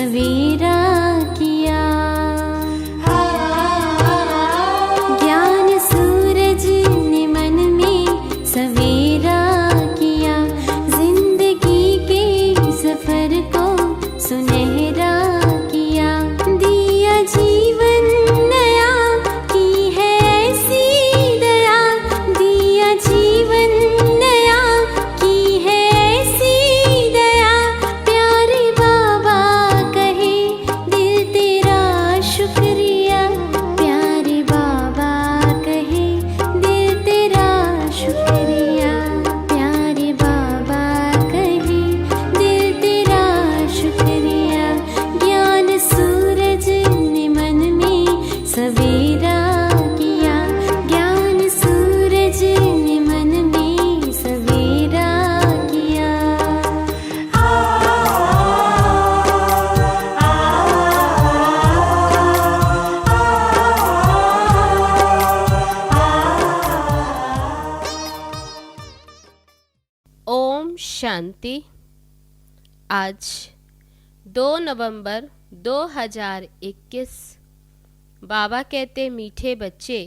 सवेरा किया। ज्ञान सूरज ने मन में सवेरा किया, जिंदगी के सफर को सुनहरा किया। दिया जीवन नया, की है ऐसी दया। दिया जीवन नया, की है ऐसी दया। प्यारे बाबा कहे दिल तेरा शुक्रिया। प्यारे बाबा कहे दिल तेरा शुक्रिया। प्यारे बाबा कहे दिल तेरा शुक्रिया। ज्ञान सूरज ने मन में सवेरा किया। ज्ञान सूरज ने मन में सवेरा किया। ओम शांति। आज 2 नवंबर 2021। बाबा कहते, मीठे बच्चे,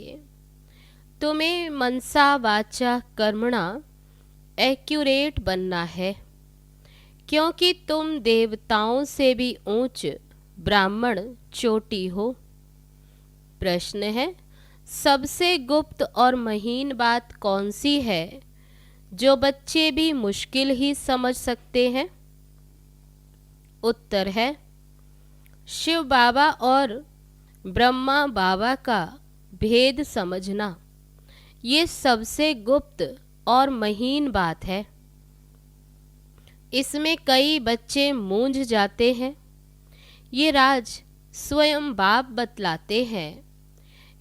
तुम्हें मनसा वाचा कर्मणा एक्यूरेट बनना है, क्योंकि तुम देवताओं से भी ऊंच ब्राह्मण चोटी हो। प्रश्न है, सबसे गुप्त और महीन बात कौन सी है जो बच्चे भी मुश्किल ही समझ सकते हैं? उत्तर है, शिव बाबा और ब्रह्मा बाबा का भेद समझना। ये सबसे गुप्त और महीन बात है। इसमें कई बच्चे मूंझ जाते हैं। ये राज स्वयं बाप बतलाते हैं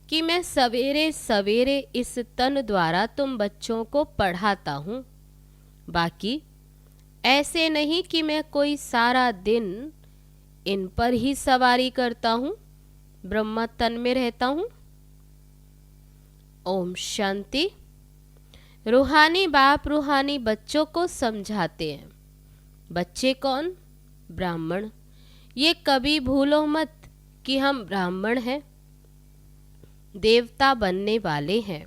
कि मैं सवेरे सवेरे इस तन द्वारा तुम बच्चों को पढ़ाता हूँ। बाकी ऐसे नहीं कि मैं कोई सारा दिन इन पर ही सवारी करता हूँ, ब्रह्मा तन में रहता हूँ। ओम शांति। रूहानी बाप रूहानी बच्चों को समझाते हैं। बच्चे कौन? ब्राह्मण। ये कभी भूलो मत कि हम ब्राह्मण हैं, देवता बनने वाले हैं।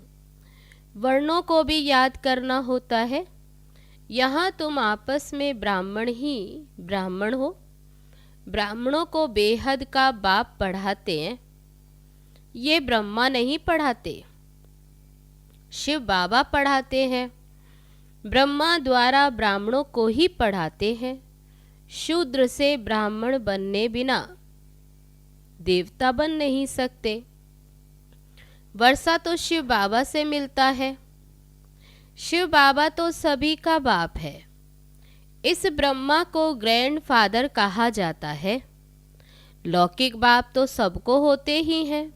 वर्णों को भी याद करना होता है। यहाँ तुम आपस में ब्राह्मण ही ब्राह्मण हो। ब्राह्मणों को बेहद का बाप पढ़ाते हैं। ये ब्रह्मा नहीं पढ़ाते, शिव बाबा पढ़ाते हैं। ब्रह्मा द्वारा ब्राह्मणों को ही पढ़ाते हैं। शूद्र से ब्राह्मण बनने बिना देवता बन नहीं सकते। वर्षा तो शिव बाबा से मिलता है। शिव बाबा तो सभी का बाप है। इस ब्रह्मा को ग्रैंड फादर कहा जाता है। लौकिक बाप तो सबको होते ही हैं।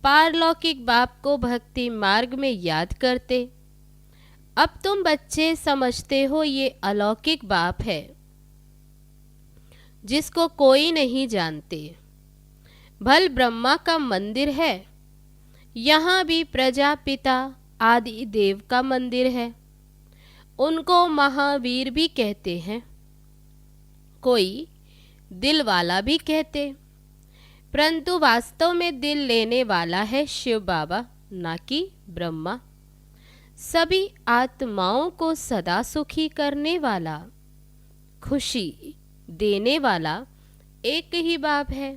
पारलौकिक बाप को भक्ति मार्ग में याद करते। अब तुम बच्चे समझते हो ये अलौकिक बाप है जिसको कोई नहीं जानते। भल ब्रह्मा का मंदिर है, यहाँ भी प्रजापिता आदि देव का मंदिर है। उनको महावीर भी कहते हैं, कोई दिल वाला भी कहते, परंतु वास्तव में दिल लेने वाला है शिव बाबा, ना कि ब्रह्मा। सभी आत्माओं को सदा सुखी करने वाला, खुशी देने वाला एक ही बाप है।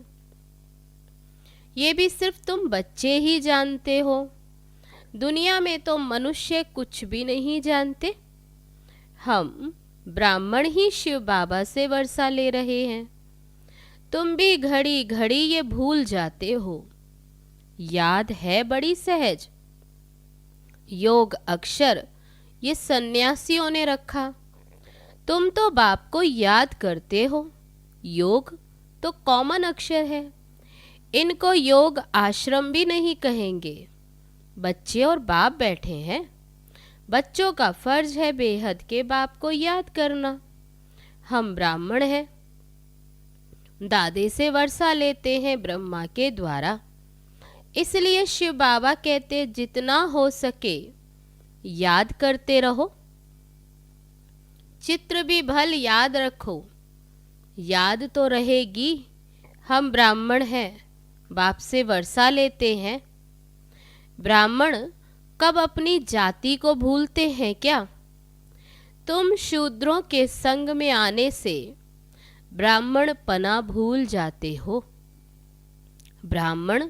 ये भी सिर्फ तुम बच्चे ही जानते हो। दुनिया में तो मनुष्य कुछ भी नहीं जानते। हम ब्राह्मण ही शिव बाबा से वर्षा ले रहे हैं। तुम भी घड़ी घड़ी ये भूल जाते हो। याद है बड़ी सहज। योग अक्षर ये सन्यासियों ने रखा। तुम तो बाप को याद करते हो। योग तो कॉमन अक्षर है। इनको योग आश्रम भी नहीं कहेंगे। बच्चे और बाप बैठे हैं। बच्चों का फर्ज है बेहद के बाप को याद करना। हम ब्राह्मण हैं, दादे से वर्षा लेते हैं ब्रह्मा के द्वारा। इसलिए शिव बाबा कहते जितना हो सके याद करते रहो। चित्र भी भल याद रखो, याद तो रहेगी, हम ब्राह्मण हैं, बाप से वर्षा लेते हैं। ब्राह्मण कब अपनी जाति को भूलते हैं क्या? तुम शूद्रों के संग में आने से ब्राह्मण पना भूल जाते हो। ब्राह्मण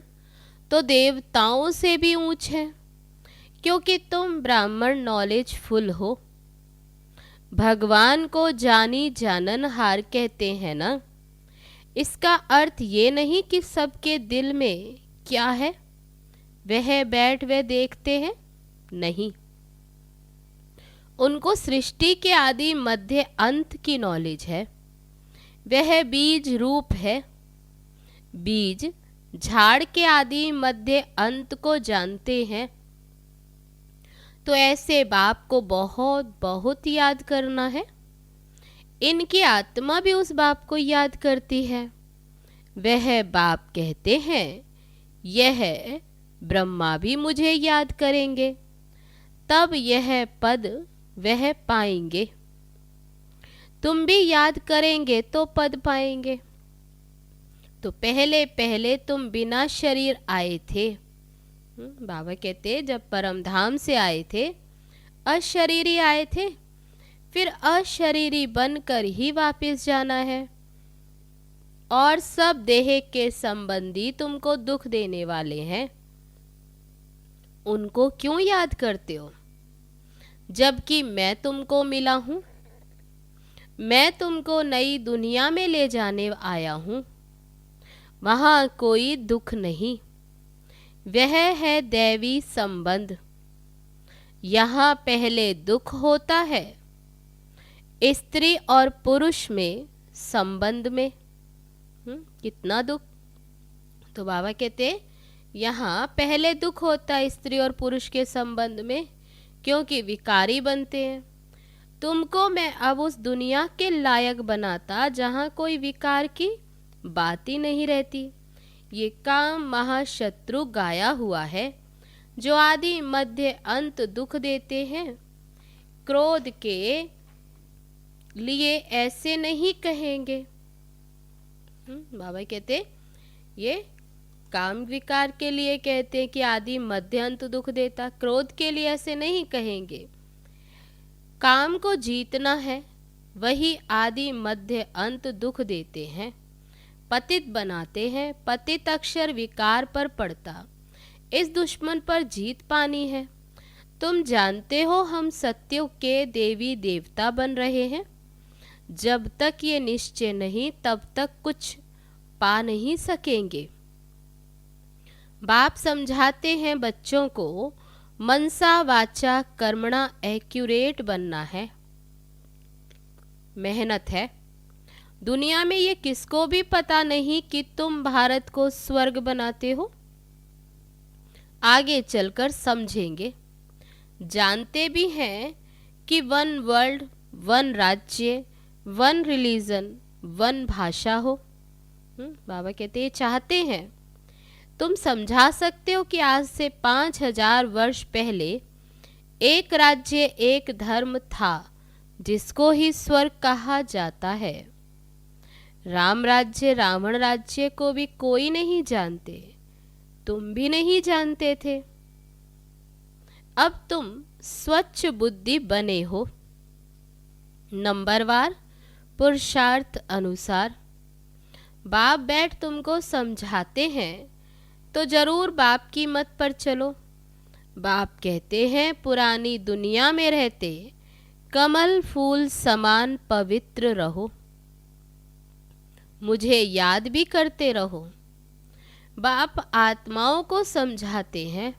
तो देवताओं से भी ऊंच है, क्योंकि तुम ब्राह्मण नॉलेजफुल हो। भगवान को जानी जाननहार कहते हैं ना। इसका अर्थ ये नहीं कि सबके दिल में क्या है वह बैठ वे देखते हैं, नहीं। उनको सृष्टि के आदि मध्य अंत की नॉलेज है। वह बीज रूप है। बीज झाड़ के आदि मध्य अंत को जानते हैं। तो ऐसे बाप को बहुत बहुत याद करना है। इनकी आत्मा भी उस बाप को याद करती है। वह बाप कहते हैं, यह ब्रह्मा भी मुझे याद करेंगे, तब यह पद वह पाएंगे। तुम भी याद करेंगे तो पद पाएंगे। तो पहले पहले तुम बिना शरीर आए थे। बाबा कहते जब परमधाम से आए थे अशरीरी आए थे, फिर अशरीरी बनकर ही वापस जाना है। और सब देह के संबंधी तुमको दुख देने वाले हैं, उनको क्यों याद करते हो? जबकि मैं तुमको मिला हूं। मैं तुमको नई दुनिया में ले जाने आया हूं। वहां कोई दुख नहीं, वह है दैवी संबंध। यहाँ पहले दुख होता है स्त्री और पुरुष में संबंध में। कितना दुख। तो बाबा कहते यहाँ पहले दुख होता है स्त्री और पुरुष के संबंध में, क्योंकि विकारी बनते हैं। तुमको मैं अब उस दुनिया के लायक बनाता जहाँ कोई विकार की बात ही नहीं रहती। ये काम महाशत्रु गाया हुआ है, जो आदि मध्य अंत दुख देते हैं। क्रोध के लिए ऐसे नहीं कहेंगे। बाबा कहते ये काम विकार के लिए कहते हैं कि आदि मध्य अंत दुख देता। क्रोध के लिए ऐसे नहीं कहेंगे। काम को जीतना है, वही आदि मध्य अंत दुख देते हैं, पतित बनाते हैं। पतित अक्षर विकार पर पड़ता, इस दुश्मन पर जीत पानी है। तुम जानते हो हम सत्युग के देवी देवता बन रहे हैं। जब तक ये निश्चय नहीं तब तक कुछ पा नहीं सकेंगे। बाप समझाते हैं बच्चों को मनसा वाचा कर्मणा एक्यूरेट बनना है, मेहनत है। दुनिया में ये किसको भी पता नहीं कि तुम भारत को स्वर्ग बनाते हो। आगे चलकर समझेंगे। जानते भी हैं कि वन वर्ल्ड, वन राज्य, वन रिलीजन, वन भाषा हो। बाबा कहते चाहते हैं तुम समझा सकते हो कि आज से 5000 वर्ष पहले एक राज्य एक धर्म था, जिसको ही स्वर्ग कहा जाता है। राम राज्य रावण राज्य को भी कोई नहीं जानते, तुम भी नहीं जानते थे। अब तुम स्वच्छ बुद्धि बने हो, नंबरवार पुरुषार्थ अनुसार। बाप बैठ तुमको समझाते हैं तो जरूर बाप की मत पर चलो। बाप कहते हैं पुरानी दुनिया में रहते कमल फूल समान पवित्र रहो, मुझे याद भी करते रहो। बाप आत्माओं को समझाते हैं,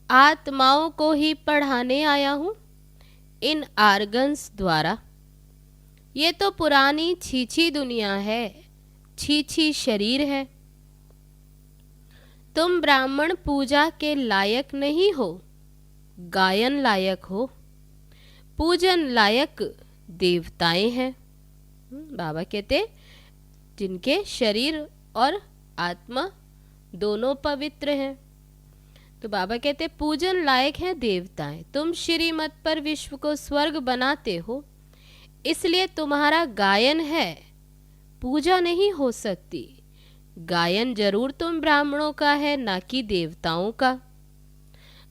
आत्माओं को ही पढ़ाने आया हूँ इन आर्गन्स द्वारा। ये तो पुरानी छीछी दुनिया है, छीछी शरीर है। तुम ब्राह्मण पूजा के लायक नहीं हो, गायन लायक हो। पूजन लायक देवताएं हैं। बाबा कहते जिनके शरीर और आत्मा दोनों पवित्र हैं। तो बाबा कहते पूजन लायक हैं देवताएं। तुम श्रीमत पर विश्व को स्वर्ग बनाते हो, इसलिए तुम्हारा गायन है पूजा नहीं हो सकती। गायन जरूर तुम ब्राह्मणों का है, ना कि देवताओं का।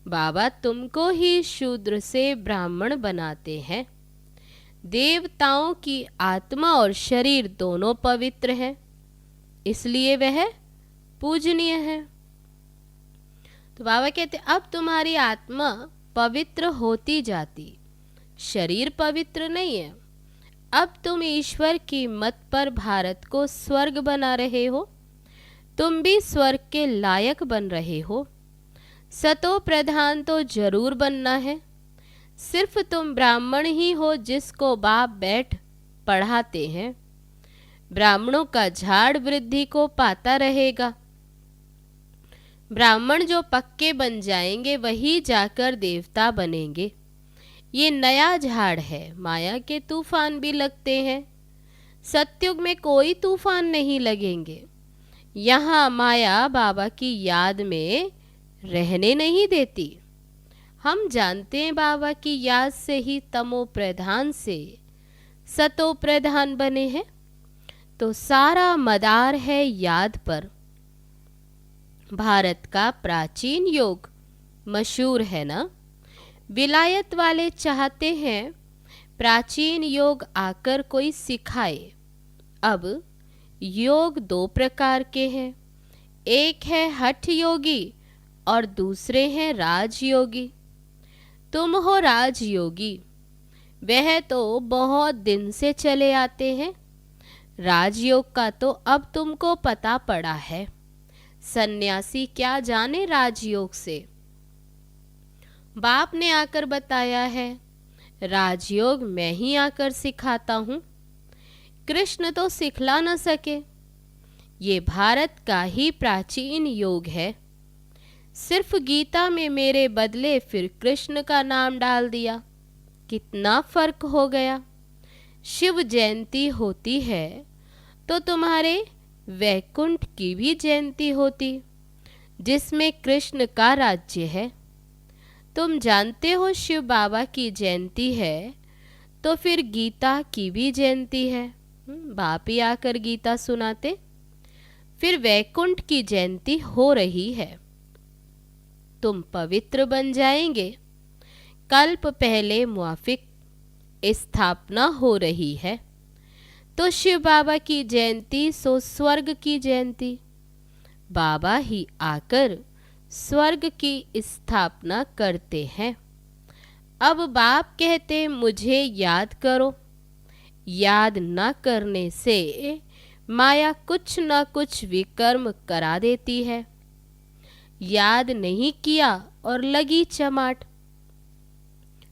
बाबा तुमको ही शूद्र से ब्राह्मण बनाते हैं। देवताओं की आत्मा और शरीर दोनों पवित्र हैं, इसलिए वह पूजनीय है। तो बाबा कहते अब तुम्हारी आत्मा पवित्र होती जाती, शरीर पवित्र नहीं है। अब तुम ईश्वर की मत पर भारत को स्वर्ग बना रहे हो। तुम भी स्वर्ग के लायक बन रहे हो। सतो प्रधान तो जरूर बनना है। सिर्फ तुम ब्राह्मण ही हो जिसको बाप बैठ पढ़ाते हैं। ब्राह्मणों का झाड़ वृद्धि को पाता रहेगा। ब्राह्मण जो पक्के बन जाएंगे वही जाकर देवता बनेंगे। ये नया झाड़ है, माया के तूफान भी लगते हैं। सतयुग में कोई तूफान नहीं लगेंगे। यहाँ माया बाबा की याद में रहने नहीं देती। हम जानते हैं बाबा की याद से ही तमो प्रधान से सतो प्रधान बने हैं। तो सारा मदार है याद पर। भारत का प्राचीन योग मशहूर है ना। विलायत वाले चाहते हैं प्राचीन योग आकर कोई सिखाए। अब योग दो प्रकार के हैं, एक है हठ योगी और दूसरे हैं राजयोगी। तुम हो राजयोगी, वह तो बहुत दिन से चले आते हैं। राजयोग का तो अब तुमको पता पड़ा है। सन्यासी क्या जाने राजयोग से। बाप ने आकर बताया है, राजयोग मैं ही आकर सिखाता हूँ। कृष्ण तो सिखला न सके। ये भारत का ही प्राचीन योग है। सिर्फ गीता में मेरे बदले फिर कृष्ण का नाम डाल दिया। कितना फर्क हो गया। शिव जयंती होती है तो तुम्हारे वैकुंठ की भी जयंती होती, जिसमें कृष्ण का राज्य है। तुम जानते हो शिव बाबा की जयंती है तो फिर गीता की भी जयंती है। बाप ही आकर गीता सुनाते। फिर वैकुंठ की जयंती हो रही है। तुम पवित्र बन जाएंगे। कल्प पहले मुआफिक स्थापना हो रही है तो शिव बाबा की जयंती सो स्वर्ग की जयंती। बाबा ही आकर स्वर्ग की स्थापना करते हैं। अब बाप कहते मुझे याद करो। याद न करने से माया कुछ न कुछ विकर्म करा देती है। याद नहीं किया और लगी चमाट।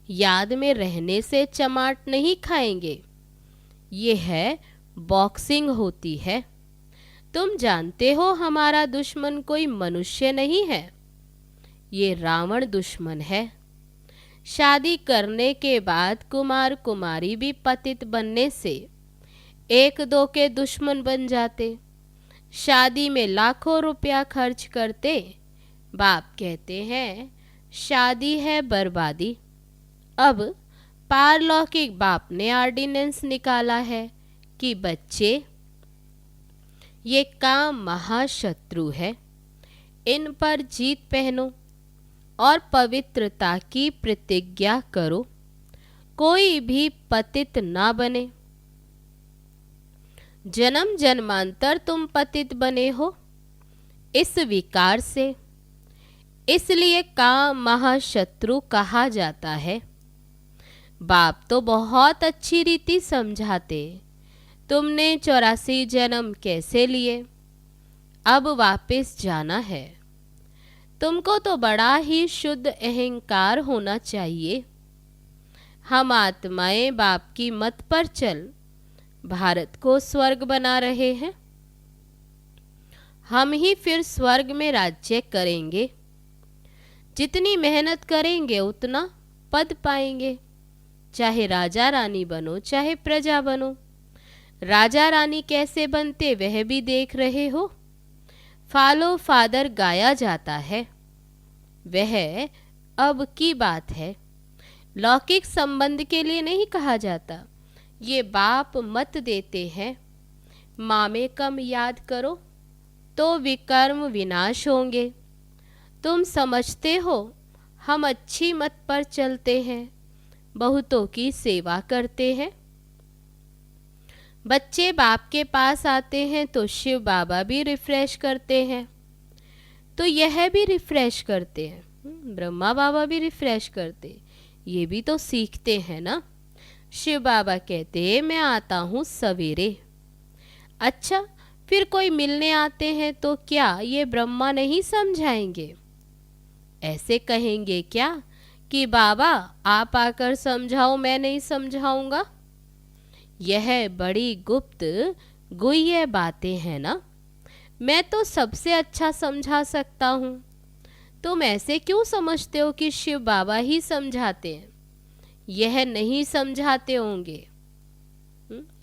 याद में रहने से चमाट नहीं खाएंगे। ये है बॉक्सिंग होती है। तुम जानते हो हमारा दुश्मन कोई मनुष्य नहीं है, ये रावण दुश्मन है। शादी करने के बाद कुमार कुमारी भी पतित बनने से एक दो के दुश्मन बन जाते। शादी में लाखों रुपया खर्च करते। बाप कहते हैं शादी है बर्बादी। अब पारलौकिक बाप ने ऑर्डिनेंस निकाला है कि बच्चे ये काम महाशत्रु है, इन पर जीत पहनो और पवित्रता की प्रतिज्ञा करो। कोई भी पतित ना बने। जन्म जन्मांतर तुम पतित बने हो इस विकार से, इसलिए काम महाशत्रु कहा जाता है। बाप तो बहुत अच्छी रीति समझाते। तुमने 84 जन्म कैसे लिए, अब वापस जाना है। तुमको तो बड़ा ही शुद्ध अहंकार होना चाहिए। हम आत्माएं बाप की मत पर चल भारत को स्वर्ग बना रहे हैं। हम ही फिर स्वर्ग में राज्य करेंगे। जितनी मेहनत करेंगे उतना पद पाएंगे। चाहे राजा रानी बनो चाहे प्रजा बनो। राजा रानी कैसे बनते वह भी देख रहे हो। फॉलो फादर गाया जाता है, वह अब की बात है। लौकिक संबंध के लिए नहीं कहा जाता। ये बाप मत देते हैं। मामे कम याद करो तो विकर्म विनाश होंगे। तुम समझते हो हम अच्छी मत पर चलते हैं, बहुतों की सेवा करते हैं। बच्चे बाप के पास आते हैं तो शिव बाबा भी रिफ्रेश करते हैं, तो यह भी रिफ्रेश करते हैं, ब्रह्मा बाबा भी रिफ्रेश करते, ये भी तो सीखते हैं ना। शिव बाबा कहते हैं मैं आता हूँ सवेरे। अच्छा, फिर कोई मिलने आते हैं तो क्या ये ब्रह्मा नहीं समझाएंगे? ऐसे कहेंगे क्या कि बाबा आप आकर समझाओ, मैं नहीं समझाऊंगा? यह बड़ी गुप्त गुह्य बातें हैं ना। मैं तो सबसे अच्छा समझा सकता हूँ। तुम ऐसे क्यों समझते हो कि शिव बाबा ही समझाते हैं? यह नहीं समझाते होंगे।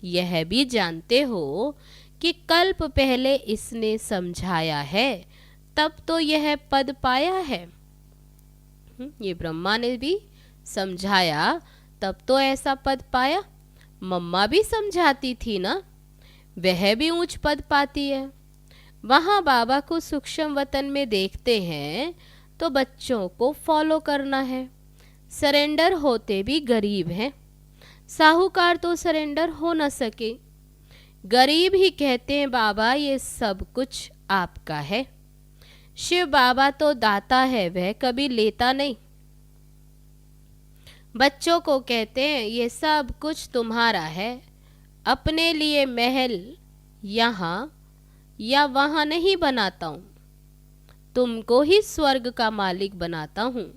यह भी जानते हो कि कल्प पहले इसने समझाया है, तब तो यह पद पाया है। ये ब्रह्मा ने भी समझाया, तब तो ऐसा पद पाया। मम्मा भी समझाती थी ना, वह भी ऊंच पद पाती है। वहाँ बाबा को सूक्ष्म वतन में देखते हैं तो बच्चों को फॉलो करना है। सरेंडर होते भी गरीब हैं। साहूकार तो सरेंडर हो न सके। गरीब ही कहते हैं बाबा ये सब कुछ आपका है। शिव बाबा तो दाता है, वह कभी लेता नहीं। बच्चों को कहते हैं ये सब कुछ तुम्हारा है, अपने लिए महल यहाँ या वहाँ नहीं बनाता हूँ, तुमको ही स्वर्ग का मालिक बनाता हूँ।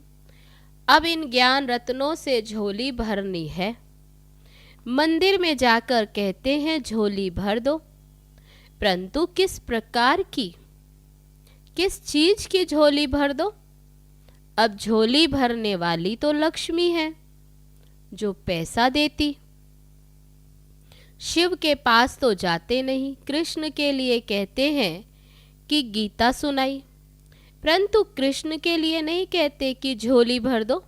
अब इन ज्ञान रत्नों से झोली भरनी है। मंदिर में जाकर कहते हैं झोली भर दो, परंतु किस प्रकार की, किस चीज की झोली भर दो? अब झोली भरने वाली तो लक्ष्मी है, जो पैसा देती। शिव के पास तो जाते नहीं, कृष्ण के लिए कहते हैं कि गीता सुनाई, परंतु कृष्ण के लिए नहीं कहते कि झोली भर दो।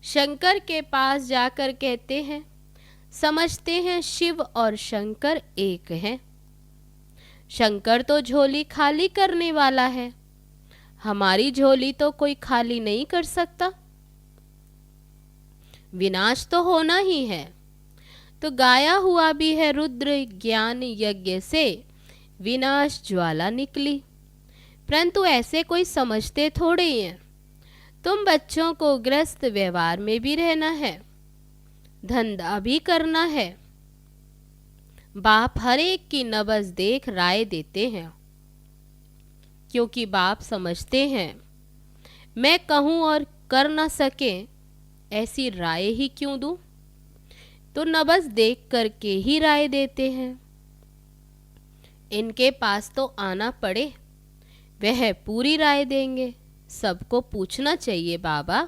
शंकर के पास जाकर कहते हैं, समझते हैं शिव और शंकर एक हैं। शंकर तो झोली खाली करने वाला है, हमारी झोली तो कोई खाली नहीं कर सकता। विनाश तो होना ही है, तो गाया हुआ भी है रुद्र ज्ञान यज्ञ से विनाश ज्वाला निकली। परंतु ऐसे कोई समझते थोड़े ही हैं। तुम बच्चों को ग्रस्त व्यवहार में भी रहना है, धंधा भी करना है। बाप हर एक की नबज देख राय देते हैं, क्योंकि बाप समझते हैं मैं कहूँ और कर न सके ऐसी राय ही क्यों दूं, तो नबज देख करके ही राय देते हैं। इनके पास तो आना पड़े, वह पूरी राय देंगे। सबको पूछना चाहिए बाबा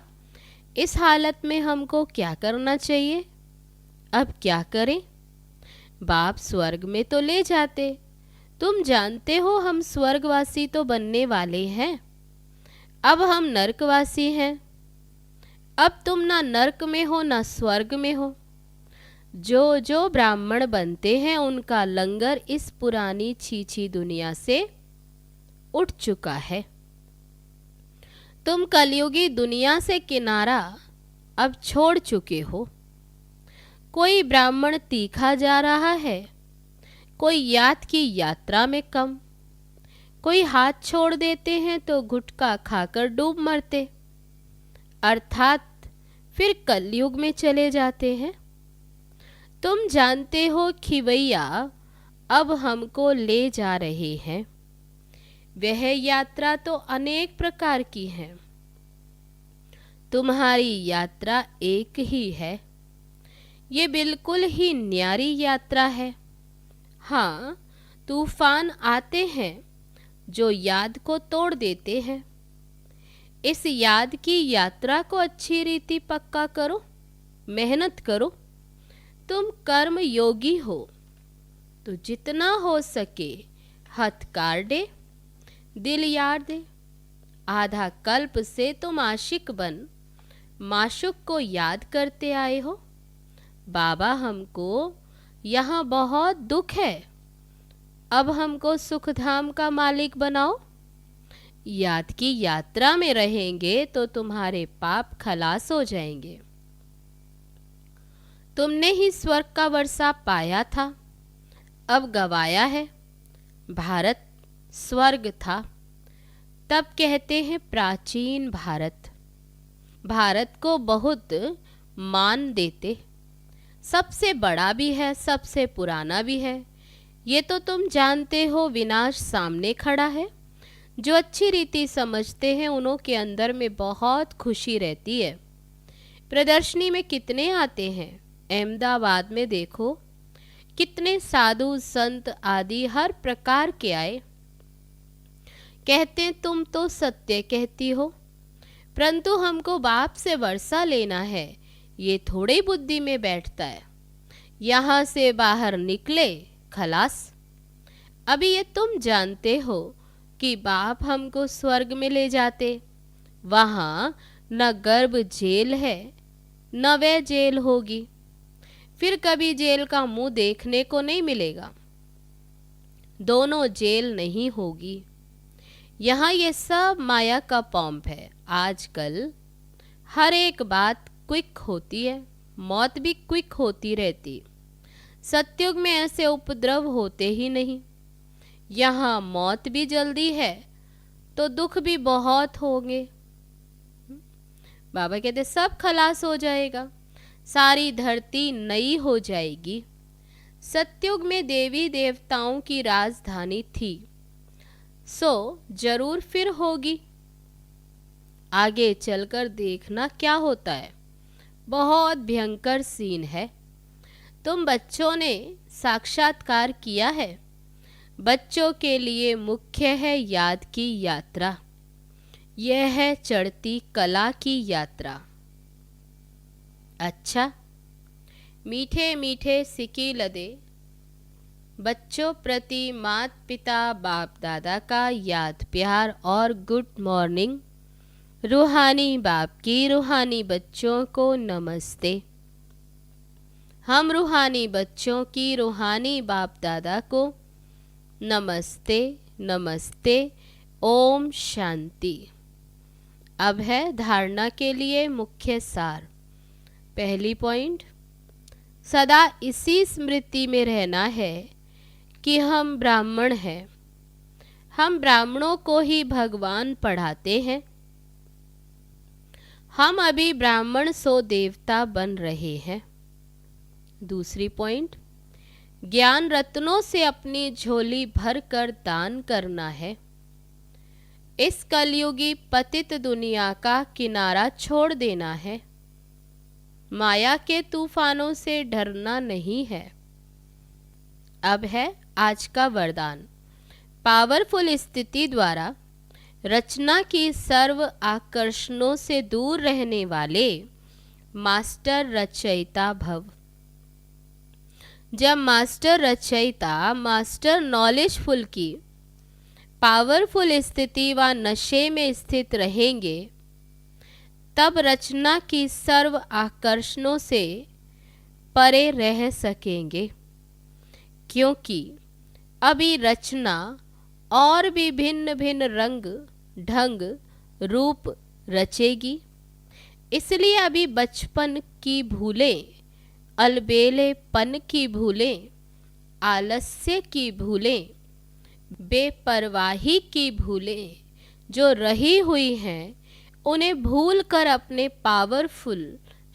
इस हालत में हमको क्या करना चाहिए, अब क्या करें? बाप स्वर्ग में तो ले जाते, तुम जानते हो हम स्वर्गवासी तो बनने वाले हैं, अब हम नरकवासी हैं। अब तुम ना नरक में हो ना स्वर्ग में हो। जो जो ब्राह्मण बनते हैं उनका लंगर इस पुरानी छीछी दुनिया से उठ चुका है। तुम कलयुगी दुनिया से किनारा अब छोड़ चुके हो। कोई ब्राह्मण तीखा जा रहा है, कोई यात की यात्रा में कम, कोई हाथ छोड़ देते हैं तो गुटखा खाकर डूब मरते, अर्थात फिर कलयुग में चले जाते हैं। तुम जानते हो खिवैया अब हमको ले जा रहे हैं। वह यात्रा तो अनेक प्रकार की है, तुम्हारी यात्रा एक ही है। ये बिल्कुल ही न्यारी यात्रा है। हाँ, तूफान आते हैं जो याद को तोड़ देते हैं। इस याद की यात्रा को अच्छी रीति पक्का करो, मेहनत करो। तुम कर्म योगी हो तो जितना हो सके हथकार दे, दिल यार दे। आधा कल्प से तुम आशिक बन माशुक को याद करते आए हो। बाबा हमको यहाँ बहुत दुख है, अब हमको सुखधाम का मालिक बनाओ। याद की यात्रा में रहेंगे तो तुम्हारे पाप खलास हो जाएंगे। तुमने ही स्वर्ग का वर्षा पाया था, अब गवाया है। भारत स्वर्ग था, तब कहते हैं प्राचीन भारत। भारत को बहुत मान देते, सबसे बड़ा भी है, सबसे पुराना भी है। ये तो तुम जानते हो, विनाश सामने खड़ा है। जो अच्छी रीति समझते हैं उन्हों के अंदर में बहुत खुशी रहती है। प्रदर्शनी में कितने आते हैं, अहमदाबाद में देखो कितने साधु संत आदि हर प्रकार के आए। कहते हैं तुम तो सत्य कहती हो, परंतु हमको बाप से वर्षा लेना है, ये थोड़ी बुद्धि में बैठता है। यहाँ से बाहर निकले खलास। अभी ये तुम जानते हो कि बाप हमको स्वर्ग में ले जाते, वहाँ न गर्भ जेल है न वह जेल होगी, फिर कभी जेल का मुंह देखने को नहीं मिलेगा। दोनों जेल नहीं होगी। यहाँ ये सब माया का पंप है। आजकल हर एक बात क्विक होती है, मौत भी क्विक होती रहती। सतयुग में ऐसे उपद्रव होते ही नहीं। यहाँ मौत भी जल्दी है तो दुख भी बहुत होंगे। बाबा कहते सब खलास हो जाएगा, सारी धरती नई हो जाएगी। सतयुग में देवी देवताओं की राजधानी थी, सो जरूर फिर होगी। आगे चलकर देखना क्या होता है, बहुत भयंकर सीन है। तुम बच्चों ने साक्षात्कार किया है। बच्चों के लिए मुख्य है याद की यात्रा, यह है चढ़ती कला की यात्रा। अच्छा, मीठे मीठे सिकी लदे बच्चों प्रति माता पिता बाप दादा का याद प्यार और गुड मॉर्निंग। रूहानी बाप की रूहानी बच्चों को नमस्ते। हम रूहानी बच्चों की रूहानी बाप दादा को नमस्ते नमस्ते। ओम शांति। अब है धारणा के लिए मुख्य सार। पहली पॉइंट, सदा इसी स्मृति में रहना है कि हम ब्राह्मण हैं। हम ब्राह्मणों को ही भगवान पढ़ाते हैं। हम अभी ब्राह्मण सो देवता बन रहे हैं। दूसरी पॉइंट, ज्ञान रत्नों से अपनी झोली भर कर दान करना है। इस कलयुगी पतित दुनिया का किनारा छोड़ देना है। माया के तूफानों से डरना नहीं है। अब है आज का वरदान। पावरफुल स्थिति द्वारा रचना की सर्व आकर्षणों से दूर रहने वाले मास्टर रचयिता भव। जब मास्टर रचयिता, मास्टर नॉलेजफुल की पावरफुल स्थिति व नशे में स्थित रहेंगे, तब रचना की सर्व आकर्षणों से परे रह सकेंगे। क्योंकि अभी रचना और भी भिन्न भिन्न रंग ढंग रूप रचेगी। इसलिए अभी बचपन की भूलें, अलबेलेपन की भूलें, आलस्य की भूलें, बेपरवाही की भूलें जो रही हुई हैं, उन्हें भूलकर अपने पावरफुल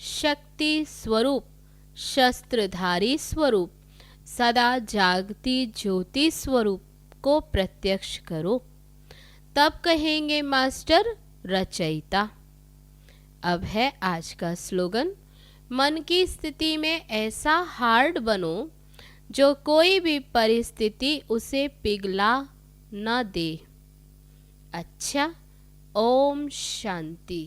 शक्ति स्वरूप, शस्त्रधारी स्वरूप, सदा जागती ज्योति स्वरूप को प्रत्यक्ष करो। तब कहेंगे मास्टर रचयिता। अब है आज का स्लोगन। मन की स्थिति में ऐसा हार्ड बनो जो कोई भी परिस्थिति उसे पिघला न दे। अच्छा, ओम शांति।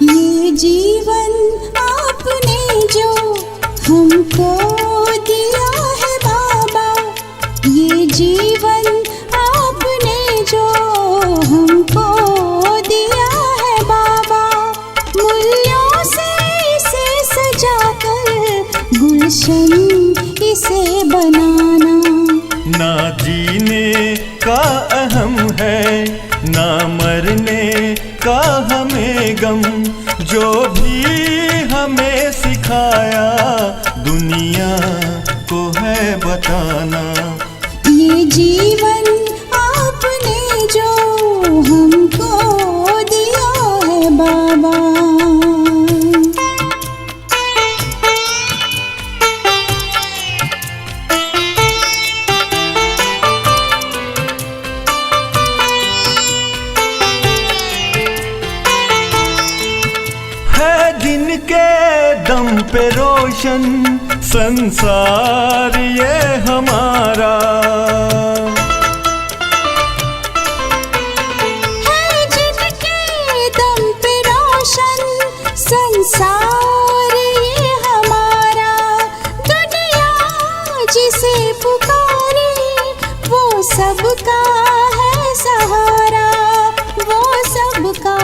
ये जीवन आपने जो हमको दिया है बाबा, ये जीवन मिशन इसे बनाना। ना जीने का अहम है, ना मरने का हमें गम, जो भी हमें सिखाया दुनिया को है बताना। ये जीवन आपने जो हमको दिया है बाबा। जिनके दम पे रोशन संसार ये हमारा, है जिनके दम पे रोशन संसार ये हमारा। दुनिया जिसे पुकारे वो सबका है सहारा, वो सबका